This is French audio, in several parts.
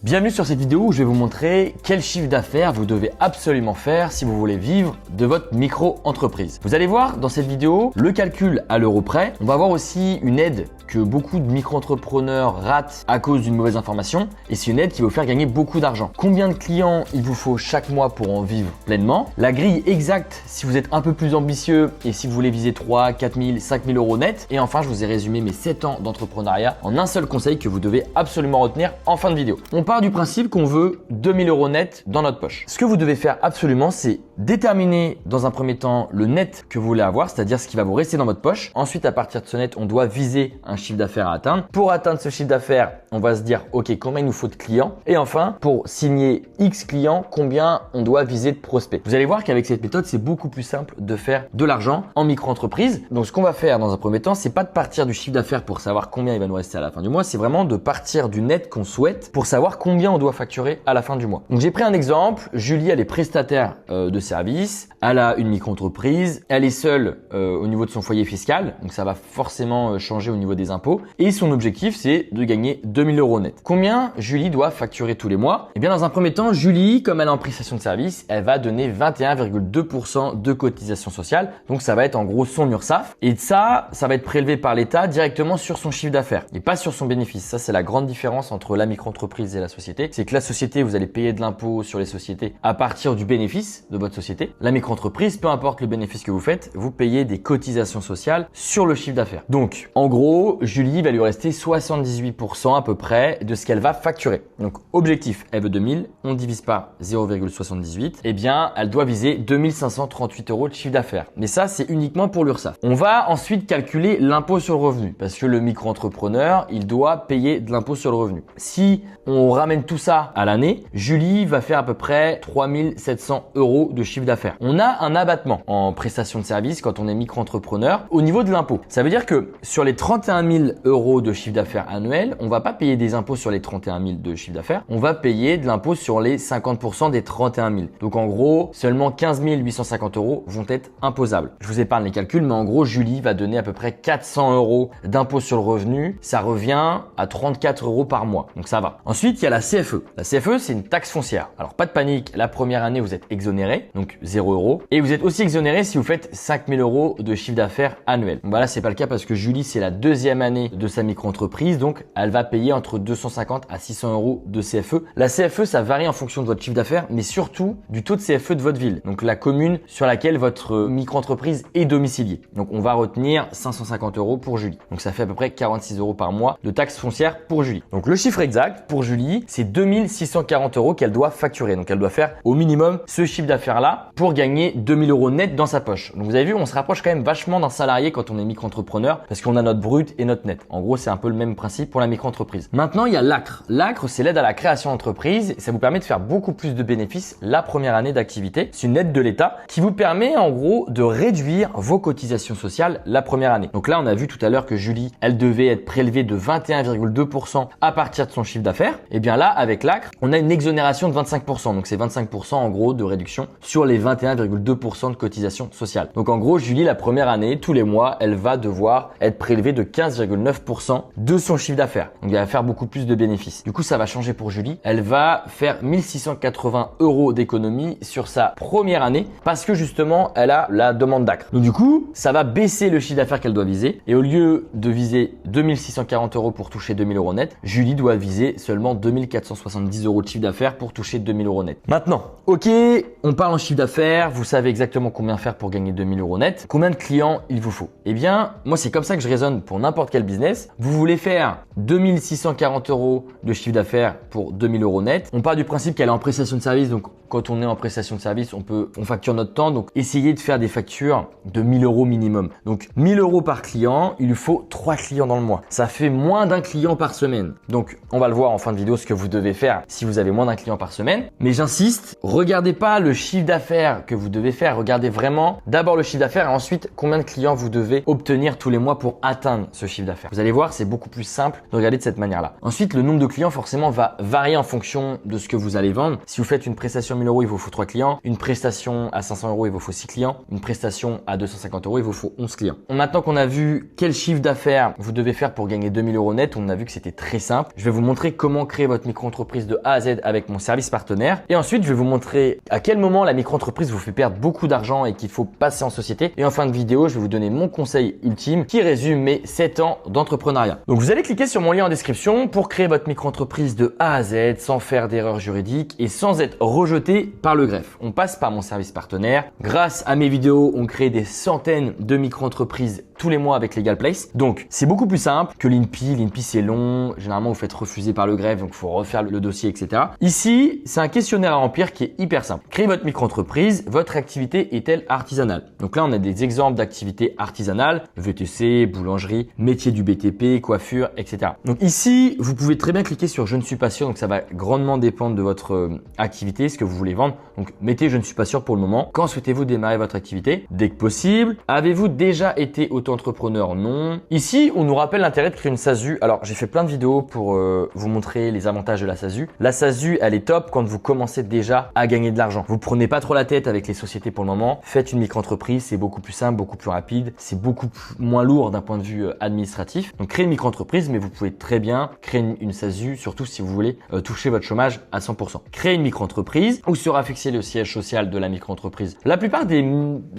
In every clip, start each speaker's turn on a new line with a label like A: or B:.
A: Bienvenue sur cette vidéo où je vais vous montrer quel chiffre d'affaires vous devez absolument faire si vous voulez vivre de votre micro-entreprise. Vous allez voir dans cette vidéo le calcul à l'euro près. On va voir aussi une aide que beaucoup de micro-entrepreneurs ratent à cause d'une mauvaise information et c'est une aide qui va vous faire gagner beaucoup d'argent. Combien de clients il vous faut chaque mois pour en vivre pleinement? La grille exacte si vous êtes un peu plus ambitieux et si vous voulez viser 3, 4 000, 5 000 euros net. Et enfin, je vous ai résumé mes 7 ans d'entrepreneuriat en un seul conseil que vous devez absolument retenir en fin de vidéo. On part du principe qu'on veut 2 000 euros net dans notre poche. Ce que vous devez faire absolument, c'est déterminer dans un premier temps le net que vous voulez avoir, c'est-à-dire ce qui va vous rester dans votre poche. Ensuite, à partir de ce net, on doit viser un chiffre d'affaires à atteindre. Pour atteindre ce chiffre d'affaires, on va se dire ok, combien il nous faut de clients? Et enfin, pour signer X clients, combien on doit viser de prospects? Vous allez voir qu'avec cette méthode, c'est beaucoup plus simple de faire de l'argent en micro-entreprise. Donc, ce qu'on va faire dans un premier temps, c'est pas de partir du chiffre d'affaires pour savoir combien il va nous rester à la fin du mois, c'est vraiment de partir du net qu'on souhaite pour savoir combien on doit facturer à la fin du mois. Donc, j'ai pris un exemple. Julie, elle est prestataire de service. Elle a une micro-entreprise. Elle est seule au niveau de son foyer fiscal. Donc, ça va forcément changer au niveau des impôts. Et son objectif, c'est de gagner 2 000 euros net. Combien Julie doit facturer tous les mois? Eh bien, dans un premier temps, Julie, comme elle est en prestation de service, elle va donner 21,2% de cotisation sociale. Donc, ça va être en gros son URSSAF. Et ça va être prélevé par l'État directement sur son chiffre d'affaires et pas sur son bénéfice. Ça, c'est la grande différence entre la micro-entreprise et la société. C'est que la société, vous allez payer de l'impôt sur les sociétés à partir du bénéfice de votre société. La micro-entreprise, peu importe le bénéfice que vous faites, vous payez des cotisations sociales sur le chiffre d'affaires. Donc, en gros, Julie va lui rester 78% à peu près de ce qu'elle va facturer. Donc, objectif, elle veut 2000, on divise par 0,78. Eh bien, elle doit viser 2538 euros de chiffre d'affaires. Mais ça, c'est uniquement pour l'URSSAF. On va ensuite calculer l'impôt sur le revenu parce que le micro-entrepreneur, il doit payer de l'impôt sur le revenu. Si on ramène tout ça à l'année, Julie va faire à peu près 3700 euros de chiffre d'affaires. On a un abattement en prestation de service quand on est micro-entrepreneur au niveau de l'impôt. Ça veut dire que sur les 31 000 euros de chiffre d'affaires annuel, on va pas payer des impôts sur les 31 000 de chiffre d'affaires, on va payer de l'impôt sur les 50% des 31 000. Donc en gros, seulement 15 850 euros vont être imposables. Je vous épargne les calculs, mais en gros, Julie va donner à peu près 400 euros d'impôt sur le revenu. Ça revient à 34 euros par mois. Donc ça va. Ensuite, il y a la CFE. La CFE, c'est une taxe foncière. Alors pas de panique, la première année, vous êtes exonéré, donc 0 euros. Et vous êtes aussi exonéré si vous faites 5 000 euros de chiffre d'affaires annuel. Donc là, c'est pas le cas parce que Julie, c'est la deuxième année de sa micro-entreprise. Donc, elle va payer entre 250 à 600 euros de CFE. La CFE, ça varie en fonction de votre chiffre d'affaires, mais surtout du taux de CFE de votre ville. Donc, la commune sur laquelle votre micro-entreprise est domiciliée. Donc, on va retenir 550 euros pour Julie. Donc, ça fait à peu près 46 euros par mois de taxes foncières pour Julie. Donc, le chiffre exact pour Julie, c'est 2640 euros qu'elle doit facturer. Donc, elle doit faire au minimum ce chiffre d'affaires-là pour gagner 2000 euros net dans sa poche. Donc, vous avez vu, on se rapproche quand même vachement d'un salarié quand on est micro-entrepreneur parce qu'on a notre brut et notre net. En gros, c'est un peu le même principe pour la micro-entreprise. Maintenant, il y a l'ACRE. L'ACRE, c'est l'aide à la création d'entreprise. Ça vous permet de faire beaucoup plus de bénéfices la première année d'activité. C'est une aide de l'État qui vous permet en gros de réduire vos cotisations sociales la première année. Donc là, on a vu tout à l'heure que Julie, elle devait être prélevée de 21,2% à partir de son chiffre d'affaires. Et bien là, avec l'ACRE, on a une exonération de 25%. Donc c'est 25% en gros de réduction sur les 21,2% de cotisations sociales. Donc en gros, Julie, la première année, tous les mois, elle va devoir être prélevée de 15,9% de son chiffre d'affaires. Donc, elle va faire beaucoup plus de bénéfices. Du coup, ça va changer pour Julie. Elle va faire 1680 euros d'économie sur sa première année parce que justement, elle a la demande d'ACRE. Donc, du coup, ça va baisser le chiffre d'affaires qu'elle doit viser. Et au lieu de viser 2640 euros pour toucher 2000 euros net, Julie doit viser seulement 2470 euros de chiffre d'affaires pour toucher 2000 euros net. Maintenant, ok, on parle en chiffre d'affaires. Vous savez exactement combien faire pour gagner 2000 euros net. Combien de clients il vous faut? Eh bien, moi, c'est comme ça que je raisonne pour n'importe quel business. Vous voulez faire 2640 euros de chiffre d'affaires pour 2000 euros net. On part du principe qu'elle est en prestation de service. Donc, quand on est en prestation de service, on facture notre temps. Donc, essayez de faire des factures de 1000 euros minimum. Donc, 1000 euros par client, il lui faut 3 clients dans le mois. Ça fait moins d'un client par semaine. Donc, on va le voir en fin de vidéo ce que vous devez faire si vous avez moins d'un client par semaine. Mais j'insiste, regardez pas le chiffre d'affaires que vous devez faire. Regardez vraiment d'abord le chiffre d'affaires et ensuite combien de clients vous devez obtenir tous les mois pour atteindre ce chiffre d'affaires. Vous allez voir, c'est beaucoup plus simple de regarder de cette manière-là. Ensuite, le nombre de clients forcément va varier en fonction de ce que vous allez vendre. Si vous faites une prestation 1000 euros, il vous faut 3 clients. Une prestation à 500 euros, il vous faut 6 clients. Une prestation à 250 euros, il vous faut 11 clients. Maintenant qu'on a vu quel chiffre d'affaires vous devez faire pour gagner 2000 euros net, on a vu que c'était très simple. Je vais vous montrer comment créer votre votre micro-entreprise de A à Z avec mon service partenaire. Et ensuite, je vais vous montrer à quel moment la micro-entreprise vous fait perdre beaucoup d'argent et qu'il faut passer en société. Et en fin de vidéo, je vais vous donner mon conseil ultime qui résume mes 7 ans d'entrepreneuriat. Donc, vous allez cliquer sur mon lien en description pour créer votre micro-entreprise de A à Z sans faire d'erreurs juridiques et sans être rejeté par le greffe. On passe par mon service partenaire. Grâce à mes vidéos, on crée des centaines de micro-entreprises tous les mois avec Legal Place. Donc, c'est beaucoup plus simple que l'INPI. L'INPI, c'est long. Généralement, vous faites refuser par le greffe, donc il faut refaire le dossier, etc. Ici, c'est un questionnaire à remplir qui est hyper simple. Créez votre micro-entreprise. Votre activité est-elle artisanale? Donc là, on a des exemples d'activités artisanales, VTC, boulangerie, métier du BTP, coiffure, etc. Donc ici, vous pouvez très bien cliquer sur « Je ne suis pas sûr ». Donc ça va grandement dépendre de votre activité, ce que vous voulez vendre. Donc mettez « Je ne suis pas sûr » pour le moment. Quand souhaitez-vous démarrer votre activité? Dès que possible. Avez-vous déjà été auto-entrepreneur? Non. Ici, on nous rappelle l'intérêt de créer une SASU. Alors, j'ai fait plein de vidéos pour vous montrer les avantages de la SASU. La SASU, elle est top quand vous commencez déjà à gagner de l'argent. Vous prenez pas trop la tête avec les sociétés pour le moment. Faites une micro-entreprise, c'est beaucoup plus simple, beaucoup plus rapide. C'est beaucoup moins lourd d'un point de vue administratif. Donc, créez une micro-entreprise, mais vous pouvez très bien créer une SASU, surtout si vous voulez toucher votre chômage à 100%. Créez une micro-entreprise où sera fixé le siège social de la micro-entreprise. La plupart des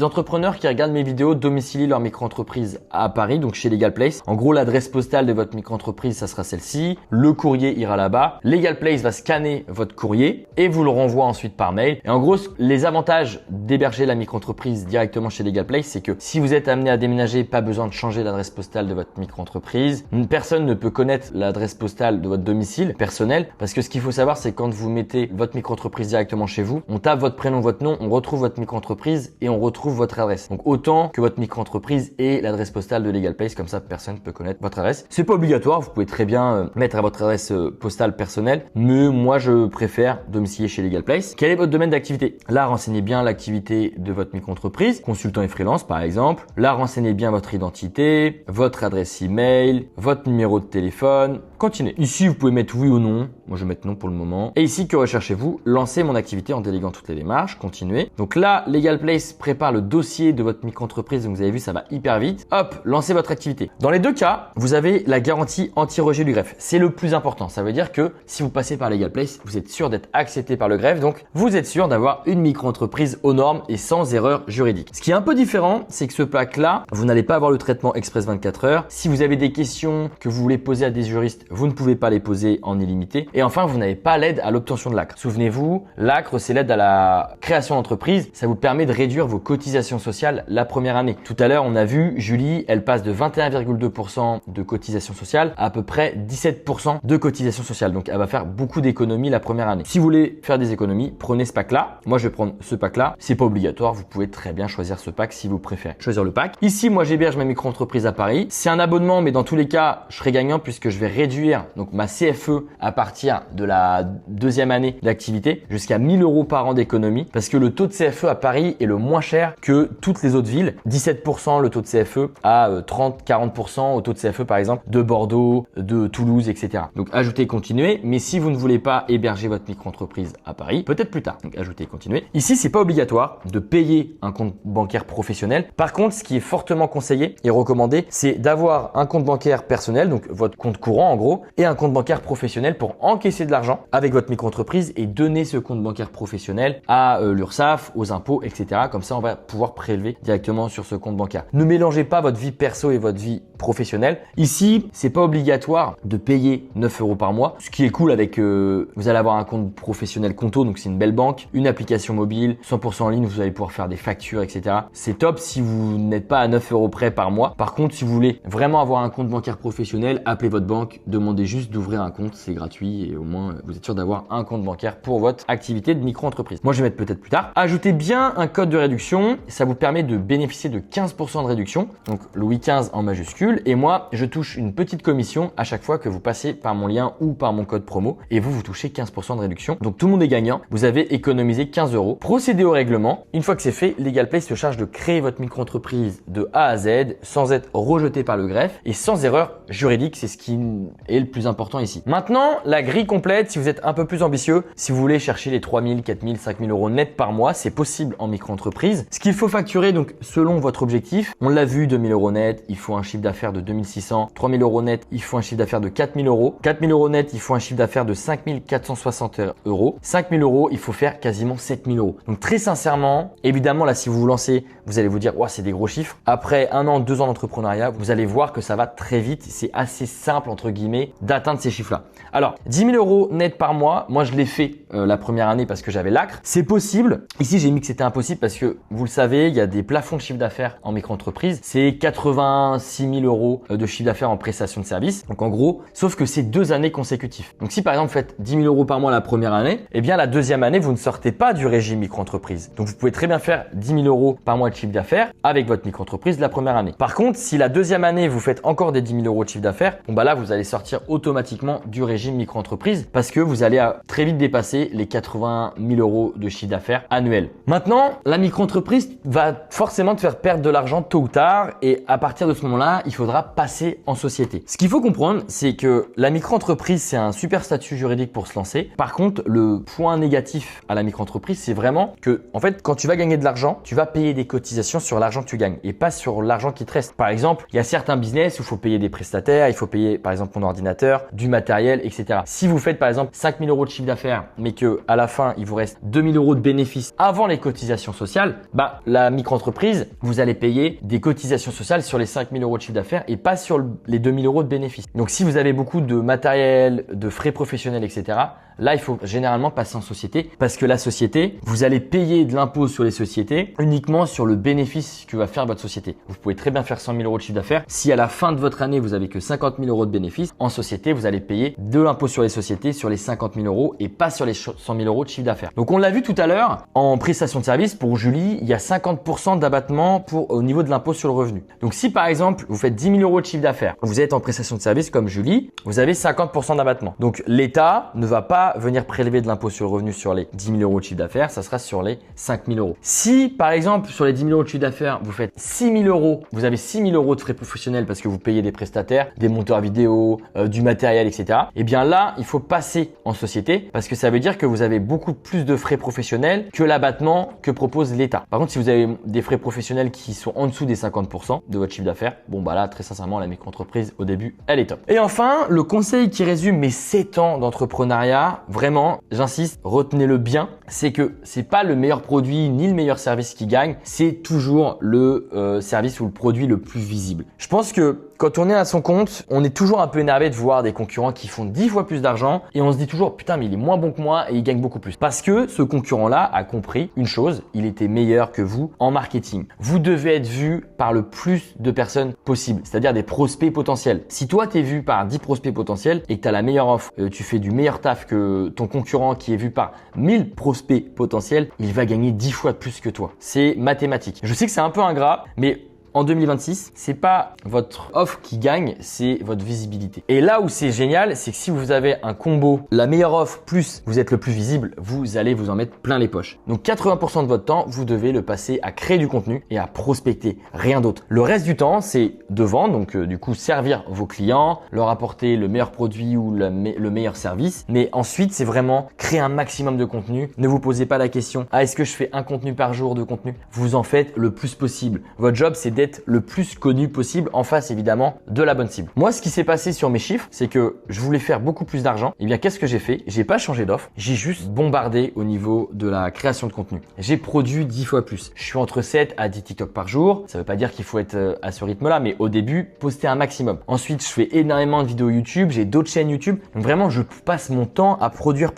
A: entrepreneurs qui regardent mes vidéos domicilient leur micro-entreprise à Paris, donc chez Legal Place. En gros, l'adresse postale de votre micro-entreprise, ça sera celle-ci. Le courrier ira là-bas. Legal Place va scanner votre courrier et vous le renvoie ensuite par mail. Et en gros, les avantages d'héberger la micro-entreprise directement chez Legal Place, c'est que si vous êtes amené à déménager, pas besoin de changer l'adresse postale de votre micro-entreprise. Une personne ne peut connaître l'adresse postale de votre domicile personnel parce que ce qu'il faut savoir, c'est quand vous mettez votre micro-entreprise directement chez vous, on tape votre prénom, votre nom, on retrouve votre micro-entreprise et on retrouve votre adresse. Donc autant que votre micro-entreprise ait l'adresse postale de Legal Place, comme ça personne ne peut connaître votre adresse. C'est pas obligatoire, vous pouvez très bien mettre à votre adresse postale personnelle, mais moi je préfère domicilier chez Legal Place. Quel est votre domaine d'activité? Là, renseignez bien l'activité de votre micro-entreprise, consultant et freelance par exemple. Là, renseignez bien votre identité, votre adresse email, votre numéro de téléphone. Continuez. Ici, vous pouvez mettre oui ou non. Moi, je vais mettre non pour le moment. Et ici, que recherchez-vous? Lancez mon activité en déléguant toutes les démarches. Continuez. Donc là, Legal Place prépare le dossier de votre micro-entreprise. Donc vous avez vu, ça va hyper vite. Hop, lancez votre activité. Dans les deux cas, vous avez la garantie anti-rejet du greffe. C'est le plus important. Ça veut dire que si vous passez par Legal Place, vous êtes sûr d'être accepté par le greffe. Donc, vous êtes sûr d'avoir une micro-entreprise aux normes et sans erreur juridique. Ce qui est un peu différent, c'est que ce pack-là, vous n'allez pas avoir le traitement Express 24 heures. Si vous avez des questions que vous voulez poser à des juristes, vous ne pouvez pas les poser en illimité. Et enfin, vous n'avez pas l'aide à l'obtention de l'ACRE. Souvenez-vous, l'ACRE, c'est l'aide à la création d'entreprise. Ça vous permet de réduire vos cotisations sociales la première année. Tout à l'heure, on a vu, Julie, elle passe de 21,2% de cotisation sociale à peu près 17% de cotisation sociale. Donc, elle va faire beaucoup d'économies la première année. Si vous voulez faire des économies, prenez ce pack-là. Moi, je vais prendre ce pack-là. C'est pas obligatoire. Vous pouvez très bien choisir ce pack si vous préférez choisir le pack. Ici, moi, j'héberge ma micro-entreprise à Paris. C'est un abonnement, mais dans tous les cas, je serai gagnant puisque je vais réduire donc ma CFE à partir de la deuxième année d'activité jusqu'à 1 000 € par an d'économie parce que le taux de CFE à Paris est le moins cher que toutes les autres villes. 17% le taux de CFE à 30-40% au taux de CFE par exemple de Bordeaux, de Toulouse, etc. Donc ajoutez, continuez. Mais si vous ne voulez pas héberger votre micro-entreprise à Paris, peut-être plus tard. Donc ajoutez, continuez. Ici, c'est pas obligatoire de payer un compte bancaire professionnel. Par contre, ce qui est fortement conseillé et recommandé, c'est d'avoir un compte bancaire personnel, donc votre compte courant en gros, et un compte bancaire professionnel pour encaisser de l'argent avec votre micro-entreprise et donner ce compte bancaire professionnel à l'URSSAF, aux impôts, etc. Comme ça, on va pouvoir prélever directement sur ce compte bancaire. Ne mélangez pas votre vie perso et votre vie professionnelle. Ici, c'est pas obligatoire de payer 9 € par mois. Ce qui est cool avec, vous allez avoir un compte professionnel Conto, donc c'est une belle banque, une application mobile, 100% en ligne, vous allez pouvoir faire des factures, etc. C'est top si vous n'êtes pas à 9 € près par mois. Par contre, si vous voulez vraiment avoir un compte bancaire professionnel, appelez votre banque, demandez juste d'ouvrir un compte, c'est gratuit et au moins vous êtes sûr d'avoir un compte bancaire pour votre activité de micro-entreprise. Moi, je vais mettre peut-être plus tard. Ajoutez bien un code de réduction, ça vous permet de bénéficier de 15% de réduction, donc Louis 15 en majuscule. Et moi, je touche une petite commission à chaque fois que vous passez par mon lien ou par mon code promo et vous touchez 15% de réduction. Donc tout le monde est gagnant. Vous avez économisé 15 €. Procédez au règlement. Une fois que c'est fait, Legal Place se charge de créer votre micro-entreprise de A à Z sans être rejeté par le greffe et sans erreur juridique. C'est ce qui est le plus important ici. Maintenant, la grille complète, si vous êtes un peu plus ambitieux, si vous voulez chercher les 3 000, 4 000, 5 000 € net par mois, c'est possible en micro-entreprise. Ce qu'il faut facturer donc selon votre objectif, on l'a vu, 2 000 € net, il faut un chiffre d'affaires d'affaires de 2600. 3000 euros net, il faut un chiffre d'affaires de 4000 euros. 4000 euros net, il faut un chiffre d'affaires de 5460 euros. 5000 euros, il faut faire quasiment 7000 euros. Donc très sincèrement, évidemment là, si vous vous lancez, vous allez vous dire, ouais, c'est des gros chiffres. Après 1 an, 2 ans d'entrepreneuriat, vous allez voir que ça va très vite. C'est assez simple, entre guillemets, d'atteindre ces chiffres-là. Alors, 10 000 euros net par mois, moi je l'ai fait la première année parce que j'avais l'ACRE. C'est possible. Ici, j'ai mis que c'était impossible parce que vous le savez, il y a des plafonds de chiffre d'affaires en micro-entreprise. C'est 86 000 euros de chiffre d'affaires en prestation de service. Donc en gros, sauf que c'est 2 années consécutives. Donc si par exemple vous faites 10 000 euros par mois la première année, eh bien la deuxième année, vous ne sortez pas du régime micro-entreprise. Donc vous pouvez très bien faire 10 000 euros par mois de chiffre d'affaires avec votre micro-entreprise la première année. Par contre, si la deuxième année, vous faites encore des 10 000 euros de chiffre d'affaires, bon bah là, vous allez sortir automatiquement du régime micro-entreprise parce que vous allez très vite dépasser les 80 000 euros de chiffre d'affaires annuel. Maintenant, la micro-entreprise va forcément te faire perdre de l'argent tôt ou tard et à partir de ce moment-là, il faudra passer en société. Ce qu'il faut comprendre, c'est que la micro-entreprise, c'est un super statut juridique pour se lancer. Par contre, le point négatif à la micro-entreprise, c'est vraiment que, en fait, quand tu vas gagner de l'argent, tu vas payer des cotisations sur l'argent que tu gagnes et pas sur l'argent qui te reste. Par exemple, il y a certains business où il faut payer des prestataires, il faut payer par exemple ton ordinateur, du matériel, etc. Si vous faites par exemple 5 000 euros de chiffre d'affaires, mais que à la fin, il vous reste 2 000 euros de bénéfices avant les cotisations sociales, bah, la micro-entreprise, vous allez payer des cotisations sociales sur les 5 000 euros de chiffre d'affaires et pas sur les 2 000 euros de bénéfices. Donc, si vous avez beaucoup de matériel, de frais professionnels, etc., là, il faut généralement passer en société parce que la société, vous allez payer de l'impôt sur les sociétés uniquement sur le bénéfice que va faire votre société. Vous pouvez très bien faire 100 000 euros de chiffre d'affaires. Si à la fin de votre année, vous avez que 50 000 euros de bénéfices, en société, vous allez payer de l'impôt sur les sociétés sur les 50 000 euros et pas sur les 100 000 euros de chiffre d'affaires. Donc, on l'a vu tout à l'heure, en prestation de service, pour Julie, il y a 50% d'abattement au niveau de l'impôt sur le revenu. Donc, si par exemple, vous faites 10 000 euros de chiffre d'affaires, vous êtes en prestation de service comme Julie, vous avez 50% d'abattement. Donc, l'État ne va pas venir prélever de l'impôt sur le revenu sur les 10 000 euros de chiffre d'affaires, ça sera sur les 5 000 euros. Si par exemple sur les 10 000 euros de chiffre d'affaires, vous faites 6 000 euros, vous avez 6 000 euros de frais professionnels parce que vous payez des prestataires, des monteurs vidéo, du matériel, etc. Et bien là, il faut passer en société parce que ça veut dire que vous avez beaucoup plus de frais professionnels que l'abattement que propose l'État. Par contre, si vous avez des frais professionnels qui sont en dessous des 50% de votre chiffre d'affaires, bon bah là, très sincèrement, la micro-entreprise au début, elle est top. Et enfin, le conseil qui résume mes 7 ans d'entrepreneuriat, vraiment, j'insiste, retenez-le bien, c'est que c'est pas le meilleur produit ni le meilleur service qui gagne, c'est toujours le service ou le produit le plus visible. Je pense que quand on est à son compte, on est toujours un peu énervé de voir des concurrents qui font 10 fois plus d'argent et on se dit toujours putain mais il est moins bon que moi et il gagne beaucoup plus. Parce que ce concurrent-là a compris une chose, il était meilleur que vous en marketing. Vous devez être vu par le plus de personnes possible, c'est-à-dire des prospects potentiels. Si toi tu es vu par 10 prospects potentiels et que tu as la meilleure offre, tu fais du meilleur taf que ton concurrent qui est vu par 1000 prospects potentiels, il va gagner 10 fois plus que toi. C'est mathématique. Je sais que c'est un peu ingrat, mais en 2026, c'est pas votre offre qui gagne, c'est votre visibilité. Et là où c'est génial, c'est que si vous avez un combo, la meilleure offre plus vous êtes le plus visible, vous allez vous en mettre plein les poches. Donc 80% de votre temps, vous devez le passer à créer du contenu et à prospecter, rien d'autre. Le reste du temps, c'est de vendre, donc du coup servir vos clients, leur apporter le meilleur produit ou le meilleur service. Mais ensuite, c'est vraiment créer un maximum de contenu. Ne vous posez pas la question, est-ce que je fais un contenu par jour de contenu? Vous en faites le plus possible. Votre job, c'est d'être le plus connu possible en face évidemment de la bonne cible. Moi, ce qui s'est passé sur mes chiffres, c'est que je voulais faire beaucoup plus d'argent. Et bien, qu'est-ce que j'ai fait? J'ai pas changé d'offre, j'ai juste bombardé au niveau de la création de contenu. J'ai produit 10 fois plus. Je suis entre 7 à 10 TikTok par jour. Ça veut pas dire qu'il faut être à ce rythme-là, mais au début, poster un maximum. Ensuite, je fais énormément de vidéos YouTube, j'ai d'autres chaînes YouTube. Donc vraiment, je passe mon temps à produire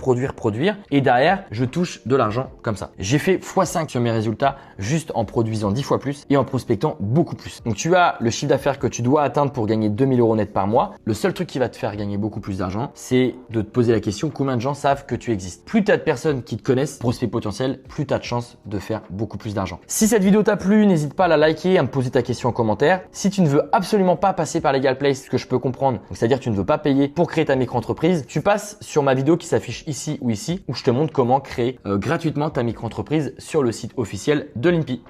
A: et derrière, je touche de l'argent comme ça. J'ai fait x5 sur mes résultats juste en produisant 10 fois plus et en prospectant beaucoup plus. Donc tu as le chiffre d'affaires que tu dois atteindre pour gagner 2 000 euros net par mois. Le seul truc qui va te faire gagner beaucoup plus d'argent, c'est de te poser la question combien de gens savent que tu existes. Plus tu as de personnes qui te connaissent, prospects potentiels, plus tu as de chances de faire beaucoup plus d'argent. Si cette vidéo t'a plu, n'hésite pas à la liker, à me poser ta question en commentaire. Si tu ne veux absolument pas passer par LegalPlace, ce que je peux comprendre, c'est-à-dire que tu ne veux pas payer pour créer ta micro-entreprise, tu passes sur ma vidéo qui s'affiche ici ou ici où je te montre comment créer gratuitement ta micro-entreprise sur le site officiel de l'INPI.